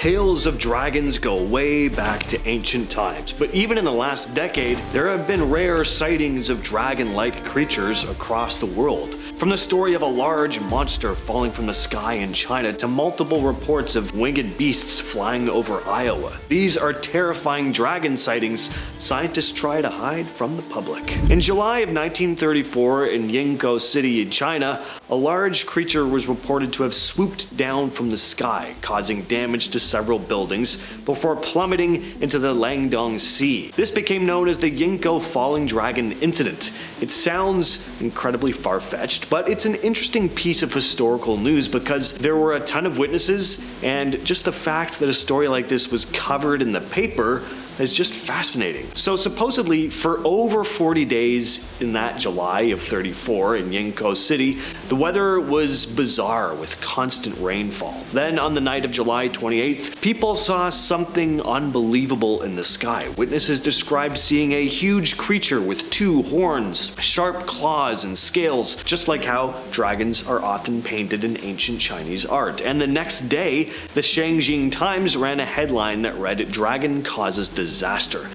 Tales of dragons go way back to ancient times, but even in the last decade, there have been rare sightings of dragon-like creatures across the world. From the story of a large monster falling from the sky in China to multiple reports of winged beasts flying over Iowa. These are terrifying dragon sightings scientists try to hide from the public. In July of 1934 in Yingkou city in China, a large creature was reported to have swooped down from the sky, causing damage to several buildings before plummeting into the Langdong Sea. This became known as the Yingkou falling dragon incident. It sounds incredibly far-fetched, but it's an interesting piece of historical news because there were a ton of witnesses, and just the fact that a story like this was covered in the paper is just fascinating. So supposedly, for over 40 days in that July of 34 in Yingkou City, the weather was bizarre with constant rainfall. Then on the night of July 28th, people saw something unbelievable in the sky. Witnesses described seeing a huge creature with two horns, sharp claws, and scales, just like how dragons are often painted in ancient Chinese art. And the next day, the Shangjing Times ran a headline that read, "Dragon causes disaster."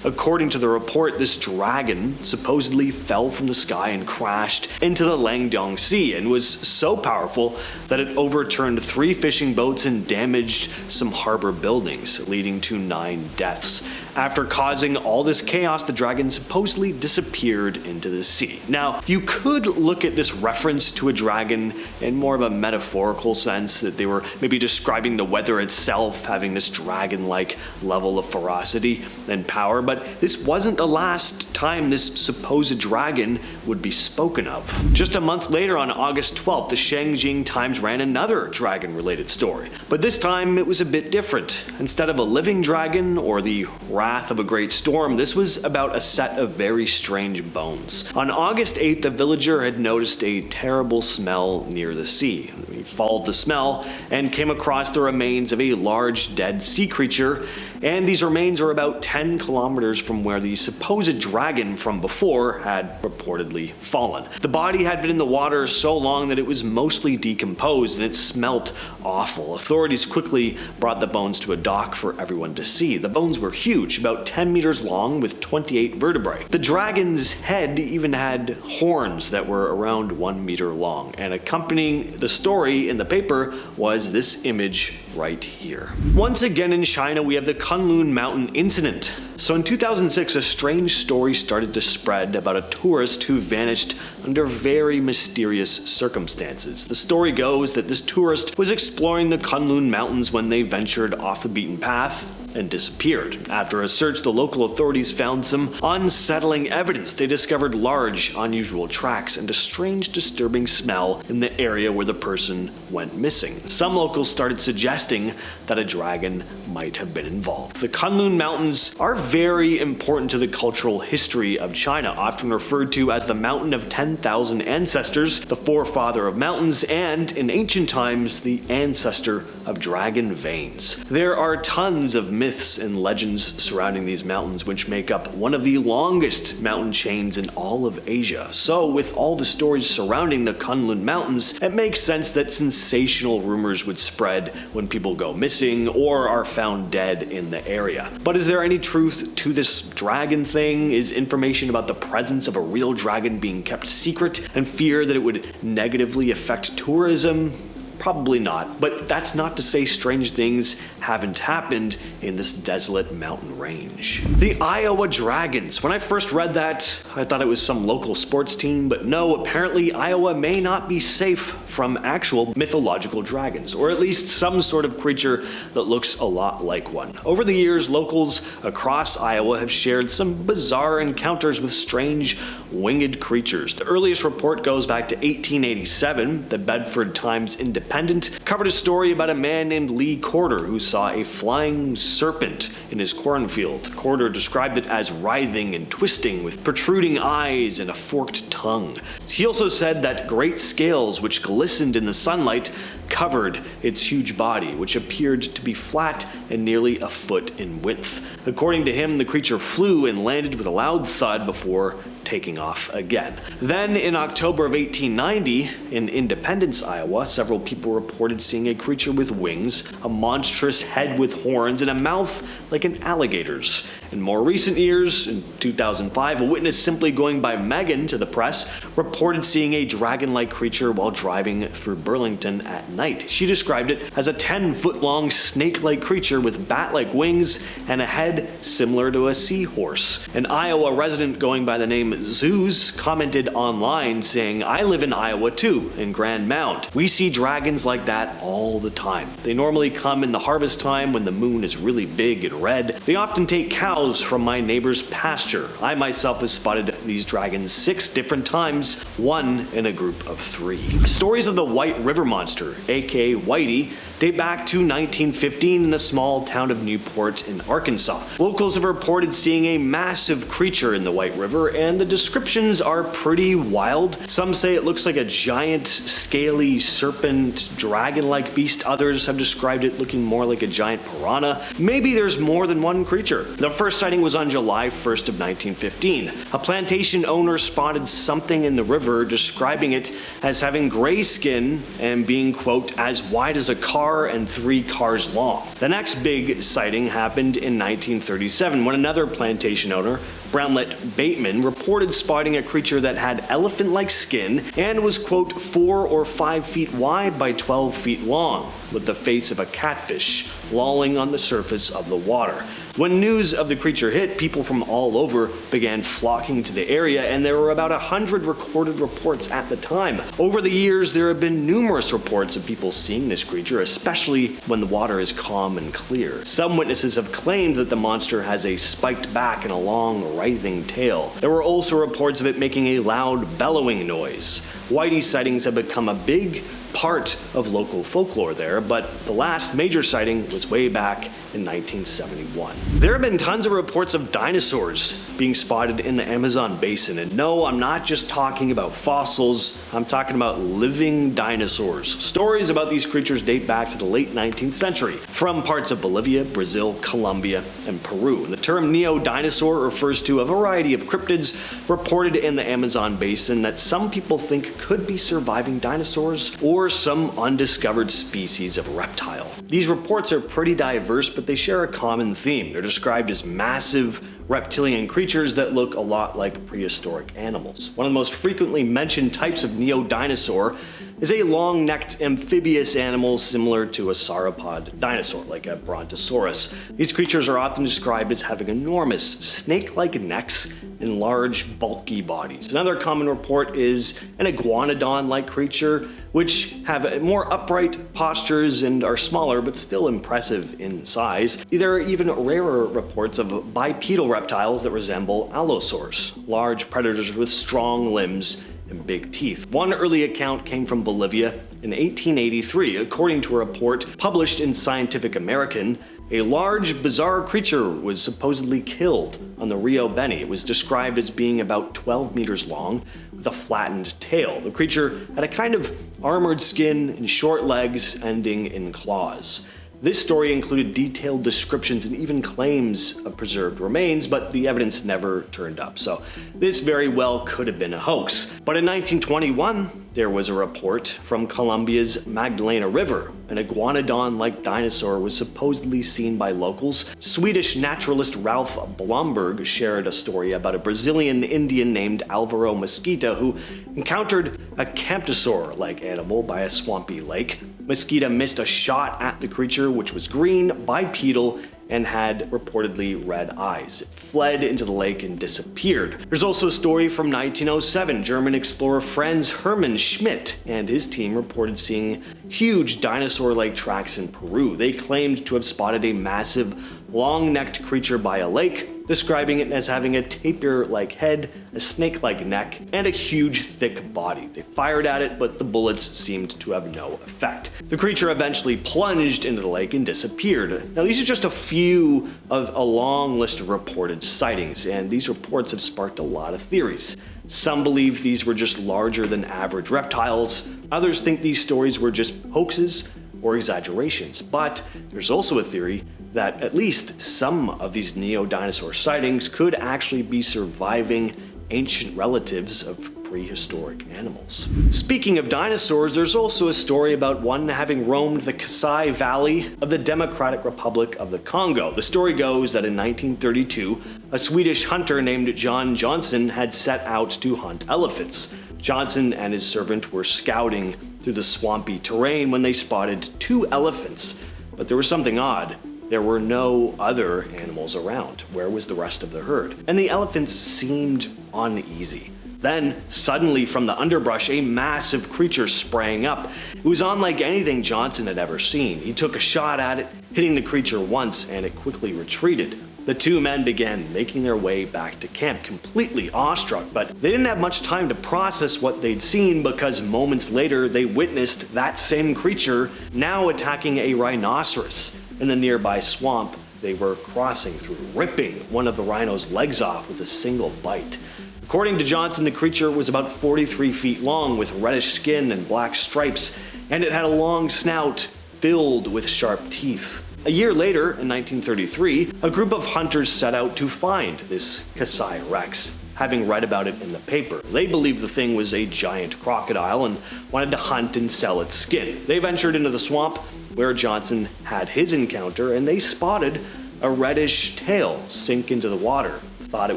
According to the report, this dragon supposedly fell from the sky and crashed into the Langdong Sea and was so powerful that it overturned 3 fishing boats and damaged some harbor buildings, leading to 9 deaths. After causing all this chaos, the dragon supposedly disappeared into the sea. Now, you could look at this reference to a dragon in more of a metaphorical sense, that they were maybe describing the weather itself having this dragon-like level of ferocity and power, but this wasn't the last time this supposed dragon would be spoken of. Just a month later, on August 12th, the Shangjing Times ran another dragon-related story. But this time, it was a bit different. Instead of a living dragon or the wrath of a great storm, this was about a set of very strange bones. On August 8th, a villager had noticed a terrible smell near the sea. He followed the smell and came across the remains of a large dead sea creature, and these remains are about 10 kilometers from where the supposed dragon from before had reportedly fallen. The body had been in the water so long that it was mostly decomposed and it smelt awful. Authorities quickly brought the bones to a dock for everyone to see. The bones were huge, about 10 meters long with 28 vertebrae. The dragon's head even had horns that were around 1 meter long, and accompanying the story in the paper was this image right here. Once again in China, we have the Kunlun mountain incident. So in 2006, a strange story started to spread about a tourist who vanished under very mysterious circumstances. The story goes that this tourist was exploring the Kunlun mountains when they ventured off the beaten path and disappeared. After a search, the local authorities found some unsettling evidence. They discovered large, unusual tracks and a strange, disturbing smell in the area where the person went missing. Some locals started suggesting that a dragon might have been involved. The Kunlun Mountains are very important to the cultural history of China, often referred to as the Mountain of 10,000 Ancestors, the forefather of mountains, and in ancient times, the ancestor of dragon veins. There are tons of myths and legends surrounding these mountains, which make up one of the longest mountain chains in all of Asia. So with all the stories surrounding the Kunlun Mountains, it makes sense that sensational rumors would spread when people go missing or are found dead in the area. But is there any truth to this dragon thing? Is information about the presence of a real dragon being kept secret and fear that it would negatively affect tourism? Probably not, but that's not to say strange things haven't happened in this desolate mountain range. The Iowa Dragons. When I first read that, I thought it was some local sports team, but no, apparently Iowa may not be safe from actual mythological dragons, or at least some sort of creature that looks a lot like one. Over the years, locals across Iowa have shared some bizarre encounters with strange winged creatures. The earliest report goes back to 1887. The Bedford Times Independent covered a story about a man named Lee Corder who saw a flying serpent in his cornfield. Corder described it as writhing and twisting with protruding eyes and a forked tongue. He also said that great scales which glistened in the sunlight covered its huge body, which appeared to be flat and nearly a foot in width. According to him, the creature flew and landed with a loud thud before taking off again. Then in October of 1890, in Independence, Iowa, several people reported seeing a creature with wings, a monstrous head with horns, and a mouth like an alligator's. In more recent years, in 2005, a witness simply going by Megan to the press reported seeing a dragon-like creature while driving through Burlington at night. She described it as a 10-foot-long snake-like creature with bat-like wings and a head similar to a seahorse. An Iowa resident going by the name Zeus commented online saying, "I live in Iowa too, in Grand Mound. We see dragons like that all the time. They normally come in the harvest time when the moon is really big and red. They often take cows from my neighbor's pasture. I myself have spotted these dragons 6 different times, one in a group of 3. Stories of the White River Monster, aka Whitey, date back to 1915 in the small town of Newport in Arkansas. Locals have reported seeing a massive creature in the White River, and the descriptions are pretty wild. Some say it looks like a giant, scaly serpent, dragon-like beast. Others have described it looking more like a giant piranha. Maybe there's more than one creature. The first sighting was on July 1st of 1915. A plantation owner spotted something in the river, describing it as having gray skin and being, quote, as wide as a car and 3 cars long. The next big sighting happened in 1937 when another plantation owner, Brownlet Bateman, reported spotting a creature that had elephant-like skin and was, quote, 4 or 5 feet wide by 12 feet long, with the face of a catfish lolling on the surface of the water. When news of the creature hit, people from all over began flocking to the area, and there were about 100 recorded reports at the time. Over the years, there have been numerous reports of people seeing this creature, especially when the water is calm and clear. Some witnesses have claimed that the monster has a spiked back and a long, writhing tail. There were also reports of it making a loud, bellowing noise. Whitey sightings have become a big part of local folklore there, but the last major sighting was way back in 1971. There have been tons of reports of dinosaurs being spotted in the Amazon basin, and no, I'm not just talking about fossils, I'm talking about living dinosaurs. Stories about these creatures date back to the late 19th century, from parts of Bolivia, Brazil, Colombia, and Peru. And the term Neodinosaur refers to a variety of cryptids reported in the Amazon basin that some people think could be surviving dinosaurs or some undiscovered species of reptile. These reports are pretty diverse, but they share a common theme. They're described as massive reptilian creatures that look a lot like prehistoric animals. One of the most frequently mentioned types of neodinosaur is a long-necked amphibious animal similar to a sauropod dinosaur, like a brontosaurus. These creatures are often described as having enormous snake-like necks and large, bulky bodies. Another common report is an iguanodon-like creature, which have more upright postures and are smaller but still impressive in size. There are even rarer reports of bipedal reptiles that resemble allosaurs, large predators with strong limbs and big teeth. One early account came from Bolivia in 1883. According to a report published in Scientific American, a large, bizarre creature was supposedly killed on the Rio Beni. It was described as being about 12 meters long with a flattened tail. The creature had a kind of armored skin and short legs ending in claws. This story included detailed descriptions and even claims of preserved remains, but the evidence never turned up, so this very well could have been a hoax. But in 1921, there was a report from Colombia's Magdalena River. An iguanodon-like dinosaur was supposedly seen by locals. Swedish naturalist Ralph Blomberg shared a story about a Brazilian Indian named Alvaro Mesquita who encountered a camptosaur-like animal by a swampy lake. Mesquita missed a shot at the creature, which was green, bipedal, and had reportedly red eyes. It fled into the lake and disappeared. There's also a story from 1907. German explorer Franz Hermann Schmidt and his team reported seeing huge dinosaur-like tracks in Peru. They claimed to have spotted a massive, long-necked creature by a lake, describing it as having a tapir-like head, a snake-like neck, and a huge, thick body. They fired at it, but the bullets seemed to have no effect. The creature eventually plunged into the lake and disappeared. Now, these are just a few of a long list of reported sightings, and these reports have sparked a lot of theories. Some believe these were just larger than average reptiles. Others think these stories were just hoaxes or exaggerations. But there's also a theory that at least some of these neodinosaur sightings could actually be surviving ancient relatives of prehistoric animals. Speaking of dinosaurs, there's also a story about one having roamed the Kasai Valley of the Democratic Republic of the Congo. The story goes that in 1932, a Swedish hunter named John Johnson had set out to hunt elephants. Johnson and his servant were scouting through the swampy terrain when they spotted 2 elephants. But there was something odd. There were no other animals around. Where was the rest of the herd? And the elephants seemed uneasy. Then, suddenly from the underbrush, a massive creature sprang up. It was unlike anything Johnson had ever seen. He took a shot at it, hitting the creature once, and it quickly retreated. The 2 men began making their way back to camp, completely awestruck, but they didn't have much time to process what they'd seen because moments later they witnessed that same creature now attacking a rhinoceros. In the nearby swamp they were crossing through, ripping one of the rhino's legs off with a single bite. According to Johnson, the creature was about 43 feet long with reddish skin and black stripes, and it had a long snout filled with sharp teeth. A year later, in 1933, a group of hunters set out to find this Kasai Rex, having read about it in the paper. They believed the thing was a giant crocodile and wanted to hunt and sell its skin. They ventured into the swamp where Johnson had his encounter, and they spotted a reddish tail sink into the water. Thought it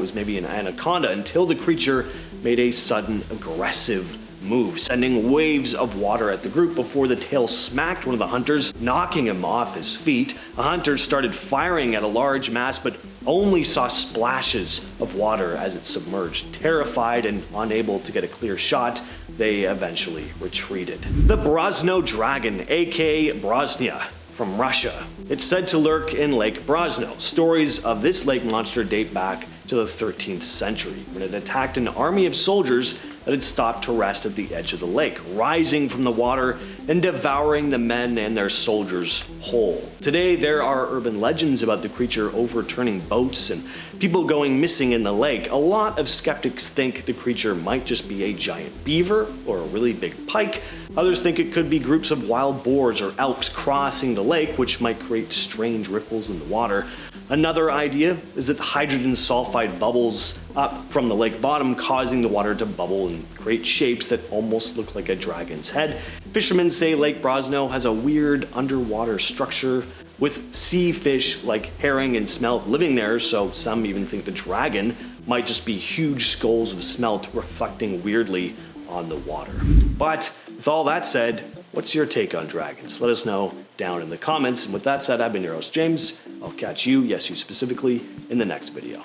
was maybe an anaconda until the creature made a sudden aggressive move, sending waves of water at the group before the tail smacked one of the hunters, knocking him off his feet. The hunters started firing at a large mass, but only saw splashes of water as it submerged. Terrified and unable to get a clear shot, they eventually retreated. The Brosno Dragon, aka Brosnia, from Russia. It's said to lurk in Lake Brosno. Stories of this lake monster date back to the 13th century, when it attacked an army of soldiers that had stopped to rest at the edge of the lake, rising from the water and devouring the men and their soldiers whole. Today, there are urban legends about the creature overturning boats and people going missing in the lake. A lot of skeptics think the creature might just be a giant beaver or a really big pike. Others think it could be groups of wild boars or elks crossing the lake, which might create strange ripples in the water. Another idea is that hydrogen sulfide bubbles up from the lake bottom, causing the water to bubble and create shapes that almost look like a dragon's head. Fishermen say Lake Brosno has a weird underwater structure with sea fish like herring and smelt living there, so some even think the dragon might just be huge skulls of smelt reflecting weirdly on the water. But with all that said, what's your take on dragons? Let us know down in the comments. And with that said, I've been your host, James. I'll catch you, yes you specifically, in the next video.